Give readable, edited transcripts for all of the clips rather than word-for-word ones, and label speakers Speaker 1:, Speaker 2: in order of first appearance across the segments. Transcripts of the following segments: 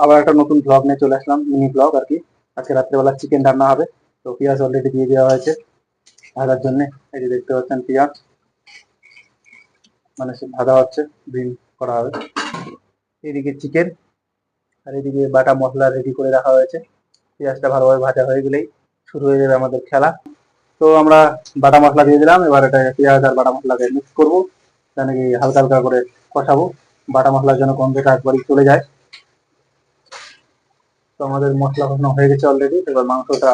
Speaker 1: আবার একটা নতুন ব্লগ নিয়ে চলে আসলাম, মিনি ব্লগ আর কি। আজকে রাত্রেবেলা চিকেন রান্না হবে। তো পেঁয়াজ অলরেডি দিয়ে দেওয়া হয়েছে ভাজার জন্য। এই যে দেখতে পাচ্ছেন পেঁয়াজ, মানে সে ভাজা হচ্ছে, গ্রিন করা হবে। এদিকে চিকেন, আর এদিকে বাটা মশলা রেডি করে রাখা হয়েছে। পেঁয়াজটা ভালোভাবে ভাজা হয়ে গেলেই শুরু হয়ে যাবে আমাদের খেলা। তো আমরা বাটা মশলা দিয়ে দিলাম, এবার এটা পেঁয়াজ আর বাটা মশলাকে মিক্স করবো, যেন কি হালকা হালকা করে কষাবো, বাটা মশলার যেন গন্ধটা একবারই চলে যায়। তো আমাদের মশলা কষানো হয়ে গেছে অলরেডি। এবার মাংসটা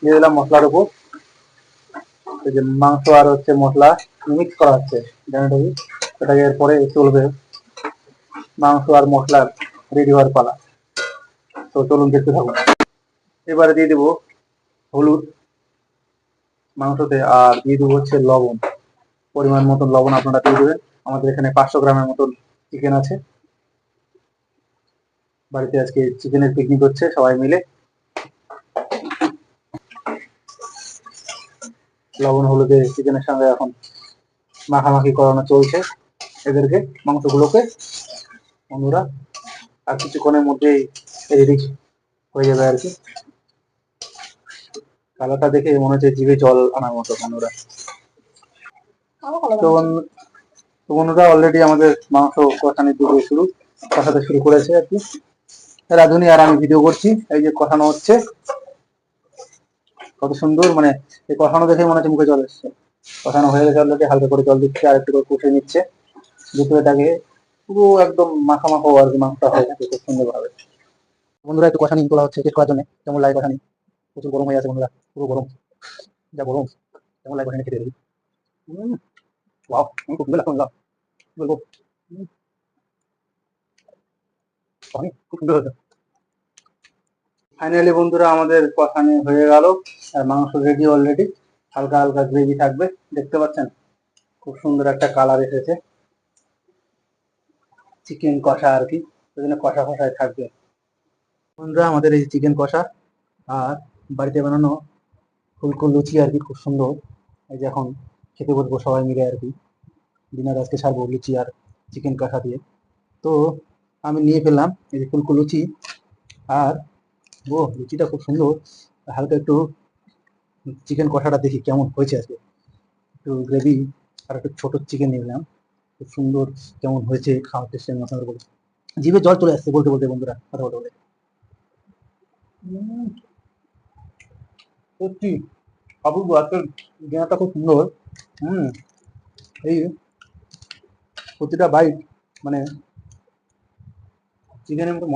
Speaker 1: দিয়ে দিলাম মশলার উপর। এই যে মাংস আর হচ্ছে মশলা মিক্স করা হচ্ছে, জানেন, এটাকে এরপরে চলবে মাংস আর মশলার রেডি হওয়ার পালা। তো চলুন দেখতে থাকুন। এবারে দিয়ে দেবো হলুদ মাংসতে, আর দিয়ে দেবো হচ্ছে লবণ। পরিমাণ মতন লবণ আপনারা দিয়ে দেবেন। আমাদের এখানে 500 গ্রামের মতন চিকেন আছে। বাড়িতে আজকে চিকেনের পিকনিক হচ্ছে সবাই মিলে। লবণ হলুদে চিকেনের সঙ্গে এখন মাখামাখি করানো চলছে এদেরকে, মাংসগুলোকে, বন্ধুরা। আর কিছুক্ষণের মধ্যেই রেডি হয়ে যাবে আর কি। কালারটা দেখে মনে হচ্ছে জিভে জল আনার মতো, বন্ধুরা। তো বন্ধুরা অলরেডি আমাদের মাংস কষানোর দিকে কষাতে শুরু করেছে আর কি। রাধুনি আর আমি ভিডিও করছি, এই যে কষানো হচ্ছে, কত সুন্দর, মানে এই কষানো দেখে মনে হচ্ছে মুখে জল এসছে। কষানো হয়ে গেছে অলরেডি, হালকা করে জল দিচ্ছে আর একটু করে কষে নিচ্ছে, দুটো এটাকে পুরো একদম মাখা মাখো আর কি মাংসটা হয়ে থাকে খুব সুন্দর ভাবে। বন্ধুরা একটু কষানি তোলা হচ্ছে টেস্ট করার জন্য, কেমন লাগে কষানি। প্রচুর গরম হয়ে আছে বন্ধুরা, পুরো গরম, যা গরম। কেমন লাগে কষানি খেতে দেখি। ওয়াও, আমি খুব ভালো লাগলো, বলবো। খুব সুন্দর হয়েছে। ফাইনালি বন্ধুরা আমাদের কষানি হয়ে গেল, আর মাংস রেডি অলরেডি। হালকা হালকা গ্রেভি থাকবে, দেখতে পাচ্ছেন খুব সুন্দর একটা কালার এসেছে। চিকেন কষা আর কি, ওই জন্য কষা কষায় থাকবে। বন্ধুরা আমাদের এই চিকেন কষা আর বাড়িতে বানানো ফুলকো লুচি আর কি, খুব সুন্দর। এই যে এখন খেতে বসবো সবাই মিলে আর কি। ডিনার আজকে সারবো লুচি আর চিকেন কষা দিয়ে। তো আমি নিয়ে ফেললাম এই যে ফুলকো লুচি, আর ও লুচিটা খুব সুন্দর। হালকা একটু চিকেন কষাটা দেখি কেমন হয়েছে আজকে, একটু গ্রেভি আর একটু ছোট চিকেন নিলাম, খুব সুন্দর কেমন হয়েছে খাওয়ার টেস্টের মশলার উপরে। জিভে জল চলে আসছে বলতে বলতে, বন্ধুরা, কথা বলতে বলতে। সত্যি অপূর্ব আজকের ডিনারটা খুব সুন্দর। হম এই প্রতিটা বাইট, মানে চিকেনের মতো